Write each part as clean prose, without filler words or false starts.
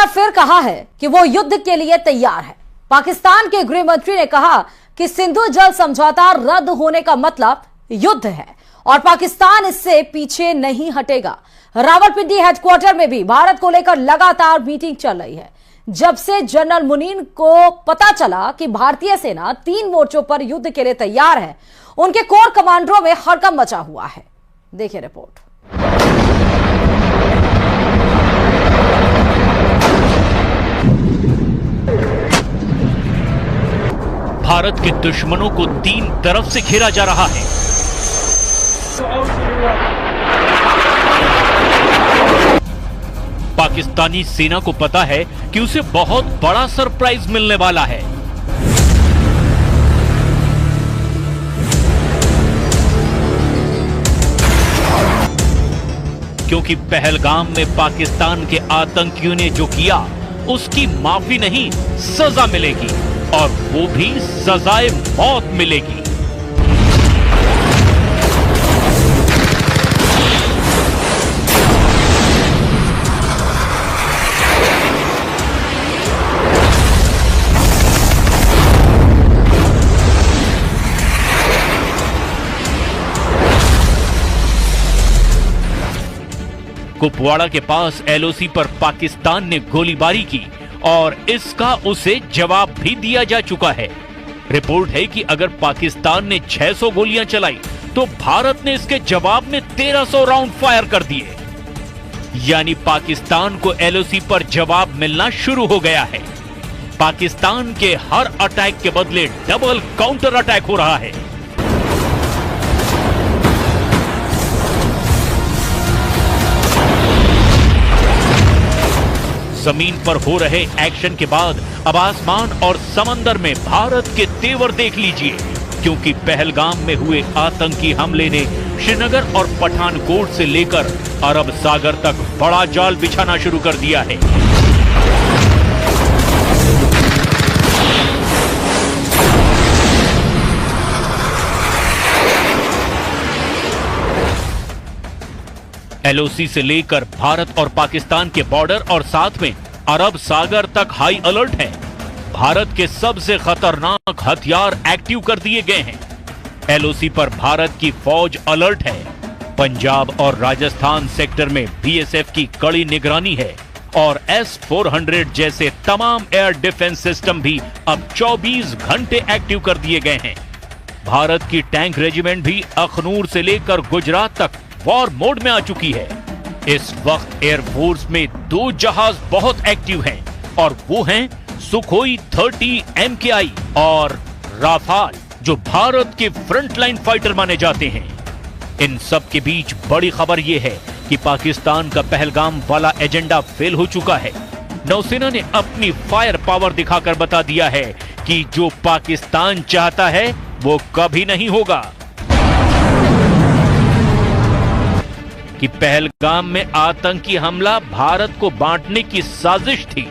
बार फिर कहा है कि वो युद्ध के लिए तैयार है। पाकिस्तान के गृह मंत्री ने कहा कि सिंधु जल समझौता रद्द होने का मतलब युद्ध है और पाकिस्तान इससे पीछे नहीं हटेगा। रावलपिंडी हेडक्वार्टर में भी भारत को लेकर लगातार मीटिंग चल रही है। जब से जनरल मुनीर को पता चला कि भारतीय सेना 3 मोर्चों पर युद्ध के लिए तैयार है, उनके कोर कमांडरों में हड़कंप मचा हुआ है। देखिए रिपोर्ट। भारत के दुश्मनों को 3 तरफ से घेरा जा रहा है। पाकिस्तानी सेना को पता है कि उसे बहुत बड़ा सरप्राइज मिलने वाला है। क्योंकि पहलगाम में पाकिस्तान के आतंकियों ने जो किया उसकी माफी नहीं, सजा मिलेगी और वो भी सजाए मौत मिलेगी। कुपवाड़ा के पास एलओसी पर पाकिस्तान ने गोलीबारी की और इसका उसे जवाब भी दिया जा चुका है। रिपोर्ट है कि अगर पाकिस्तान ने 600 गोलियां चलाई तो भारत ने इसके जवाब में 1300 राउंड फायर कर दिए। यानी पाकिस्तान को एलओसी पर जवाब मिलना शुरू हो गया है। पाकिस्तान के हर अटैक के बदले डबल काउंटर अटैक हो रहा है। जमीन पर हो रहे एक्शन के बाद अब आसमान और समंदर में भारत के तेवर देख लीजिए, क्योंकि पहलगाम में हुए आतंकी हमले ने श्रीनगर और पठानकोट से लेकर अरब सागर तक बड़ा जाल बिछाना शुरू कर दिया है। एलओसी से लेकर भारत और पाकिस्तान के बॉर्डर और साथ में अरब सागर तक हाई अलर्ट है। भारत के सबसे खतरनाक हथियार एक्टिव कर दिए गए हैं। एलओसी पर भारत की फौज अलर्ट है। पंजाब और राजस्थान सेक्टर में बीएसएफ की कड़ी निगरानी है और S-400 जैसे तमाम एयर डिफेंस सिस्टम भी अब 24 घंटे एक्टिव कर दिए गए हैं। भारत की टैंक रेजिमेंट भी अखनूर से लेकर गुजरात तक वॉर मोड में आ चुकी है। इस वक्त एयरफोर्स में 2 जहाज बहुत एक्टिव हैं और वो हैं सुखोई 30 MKI और राफाल, जो भारत के फ्रंटलाइन फाइटर माने जाते हैं। इन सब के बीच बड़ी खबर यह है कि पाकिस्तान का पहलगाम वाला एजेंडा फेल हो चुका है। नौसेना ने अपनी फायर पावर दिखाकर बता दिया है कि जो पाकिस्तान चाहता है वो कभी नहीं होगा। कि पहलगाम में आतंकी हमला भारत को बांटने की साजिश थी,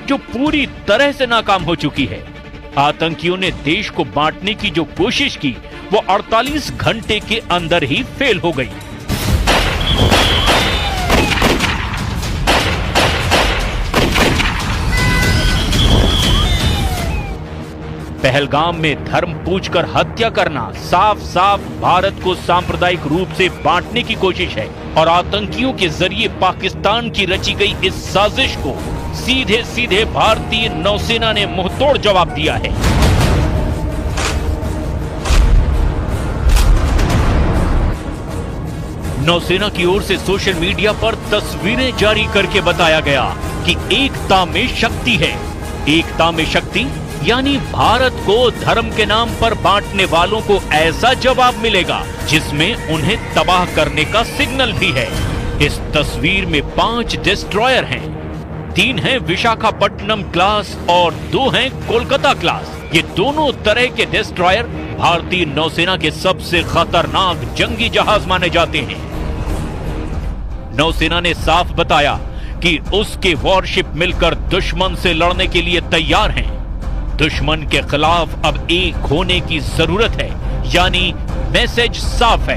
जो पूरी तरह से नाकाम हो चुकी है। आतंकियों ने देश को बांटने की जो कोशिश की वो 48 घंटे के अंदर ही फेल हो गई। पहलगाम में धर्म पूछकर हत्या करना साफ साफ भारत को सांप्रदायिक रूप से बांटने की कोशिश है और आतंकियों के जरिए पाकिस्तान की रची गई इस साजिश को सीधे सीधे भारतीय नौसेना ने मुंहतोड़ जवाब दिया है। नौसेना की ओर से सोशल मीडिया पर तस्वीरें जारी करके बताया गया कि एकता में शक्ति है। एकता में शक्ति यानी भारत को धर्म के नाम पर बांटने वालों को ऐसा जवाब मिलेगा जिसमें उन्हें तबाह करने का सिग्नल भी है। इस तस्वीर में 5 डिस्ट्रॉयर हैं, 3 हैं विशाखापट्टनम क्लास और 2 हैं कोलकाता क्लास। ये दोनों तरह के डिस्ट्रॉयर भारतीय नौसेना के सबसे खतरनाक जंगी जहाज माने जाते हैं। नौसेना ने साफ बताया कि उसके वॉरशिप मिलकर दुश्मन से लड़ने के लिए तैयार हैं। दुश्मन के खिलाफ अब एक होने की जरूरत है, यानी मैसेज साफ है,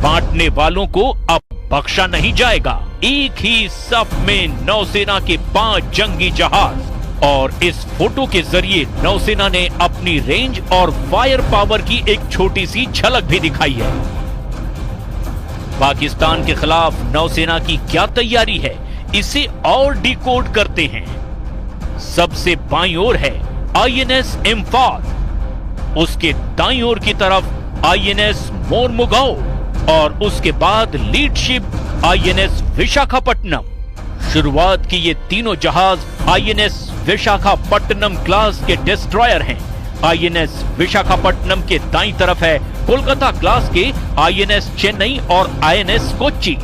बांटने वालों को अब बख्शा नहीं जाएगा। एक ही सफ में नौसेना के 5 जंगी जहाज। और इस फोटो के जरिए नौसेना ने अपनी रेंज और फायर पावर की एक छोटी सी झलक भी दिखाई है। पाकिस्तान के खिलाफ नौसेना की क्या तैयारी है, इसे और डिकोड करते हैं। सबसे बाईं ओर है आईएनएस इम्फाल, उसके दाईं ओर की तरफ आईएनएस मोरमुगाओ और उसके बाद लीड शिप आईएनएस विशाखापट्टनम। शुरुआत की ये तीनों जहाज आईएनएस विशाखापट्टनम क्लास के डिस्ट्रॉयर हैं। आईएनएस विशाखापट्टनम के दाईं तरफ है कोलकाता क्लास के आईएनएस चेन्नई और आईएनएस कोच्चि।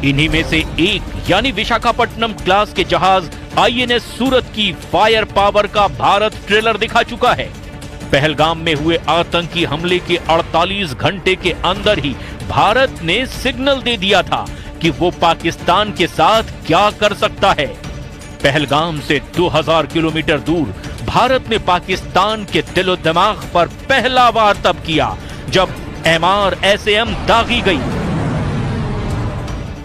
इन्हीं में से एक यानी विशाखापट्टनम क्लास के जहाज आईएनएस सूरत की फायर पावर का भारत ट्रेलर दिखा चुका है। पहलगाम में हुए आतंकी हमले के 48 घंटे के अंदर ही भारत ने सिग्नल दे दिया था कि वो पाकिस्तान के साथ क्या कर सकता है। पहलगाम से 2000 किलोमीटर दूर भारत ने पाकिस्तान के दिलो दिमाग पर पहला वार तब किया जब MRSAM दागी गई।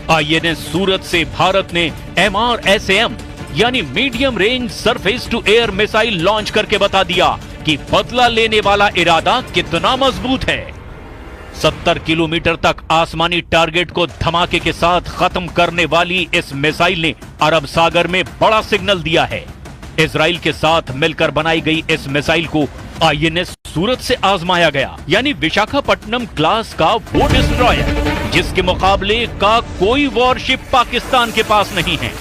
आईएनएस सूरत से भारत ने MRSAM यानी medium range surface to air missile launch करके बता दिया कि बदला लेने वाला इरादा कितना मजबूत है। 70 किलोमीटर तक आसमानी टारगेट को धमाके के साथ खत्म करने वाली इस मिसाइल ने अरब सागर में बड़ा सिग्नल दिया है। इजराइल के साथ मिलकर बनाई गई इस मिसाइल को आईएनएस सूरत से आजमाया गया, यानी विशाखापट्टनम क्लास का वो डिस्ट्रॉयर जिसके मुकाबले का कोई वॉरशिप पाकिस्तान के पास नहीं है।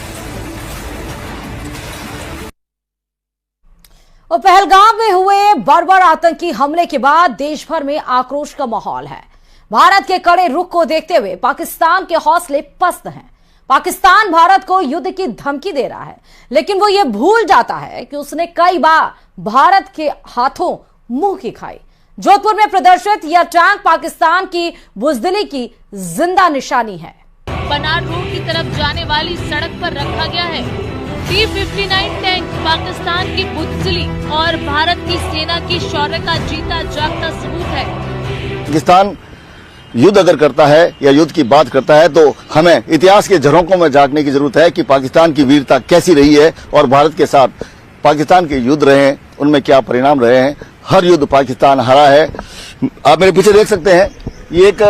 और पहलगाम में हुए बर्बर आतंकी हमले के बाद देश भर में आक्रोश का माहौल है। भारत के कड़े रुख को देखते हुए पाकिस्तान के हौसले पस्त हैं। पाकिस्तान भारत को युद्ध की धमकी दे रहा है, लेकिन वो ये भूल जाता है कि उसने कई बार भारत के हाथों मुंह की खाई। जोधपुर में प्रदर्शित यह टैंक पाकिस्तान की बुजदिली की जिंदा निशानी है। बनार रोड की तरफ जाने वाली सड़क पर रखा गया है T-59 टैंक पाकिस्तान की बुजदिली और भारत की सेना की शौर्य का जीता जागता सबूत है। पाकिस्तान युद्ध अगर करता है या युद्ध की बात करता है तो हमें इतिहास के झरोकों में झांकने की जरूरत है कि पाकिस्तान की वीरता कैसी रही है और भारत के साथ पाकिस्तान के युद्ध रहे हैं, उनमें क्या परिणाम रहे हैं। हर युद्ध पाकिस्तान हारा है। आप मेरे पीछे देख सकते हैं, ये एक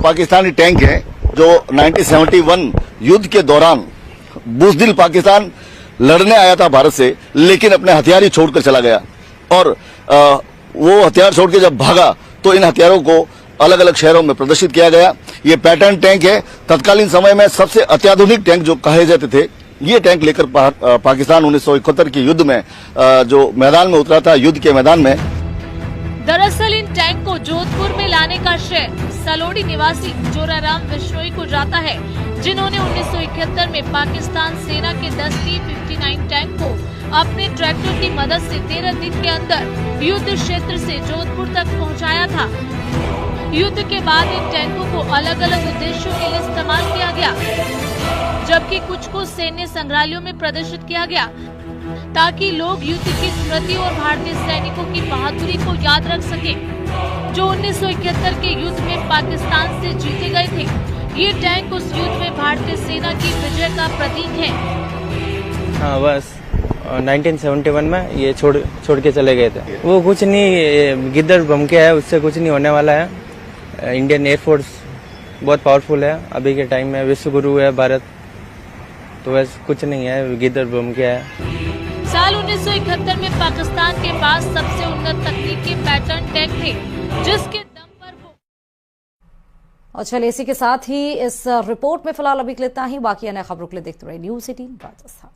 पाकिस्तानी टैंक है जो 1971 युद्ध के दौरान बुजदिल पाकिस्तान लड़ने आया था भारत से, लेकिन अपने हथियार ही छोड़कर चला गया। और वो हथियार छोड़ के जब भागा तो इन हथियारों को अलग अलग शहरों में प्रदर्शित किया गया। ये पैटर्न टैंक है। तत्कालीन समय में सबसे अत्याधुनिक टैंक जो कहे जाते थे, ये टैंक लेकर पाकिस्तान 1971 के युद्ध में जो मैदान में उतरा था, युद्ध के मैदान में। दरअसल इन टैंक को जोधपुर में लाने का श्रेय सलोड़ी निवासी जोराराम बिश्नोई को जाता है, जिन्होंने 1971 में पाकिस्तान सेना के 10 T-59 टैंक को अपने ट्रैक्टर की मदद से 13 दिन के अंदर युद्ध क्षेत्र से जोधपुर तक पहुंचाया था। युद्ध के बाद इन टैंकों को अलग अलग उद्देश्यों के लिए इस्तेमाल किया गया, जबकि कुछ को सैन्य संग्रहालयों में प्रदर्शित किया गया ताकि लोग युद्ध की स्मृति और भारतीय सैनिकों की बहादुरी को याद रख सके, जो 1971 के युद्ध में पाकिस्तान से जीते गए थे। ये टैंक उस युद्ध में भारतीय सेना की विजय का प्रतीक है। हाँ, बस 1971 में ये छोड़ के चले गए थे। वो कुछ नहीं, गिद्दड़ बम के है, उससे कुछ नहीं होने वाला है। इंडियन एयरफोर्स बहुत पावरफुल है अभी के टाइम में, विश्व गुरु है भारत, तो वैसे कुछ नहीं है, गिद्दड़ बम के है। साल 1971 में पाकिस्तान के पास सबसे उन्नत तकनीक के पैटर्न टैंक थे, जिसके दम पर वो। और चलिए इसी के साथ ही इस रिपोर्ट में फिलहाल अभी इतना ही। बाकी अन्य खबरों के लिए देखते रहिए News 18 राजस्थान।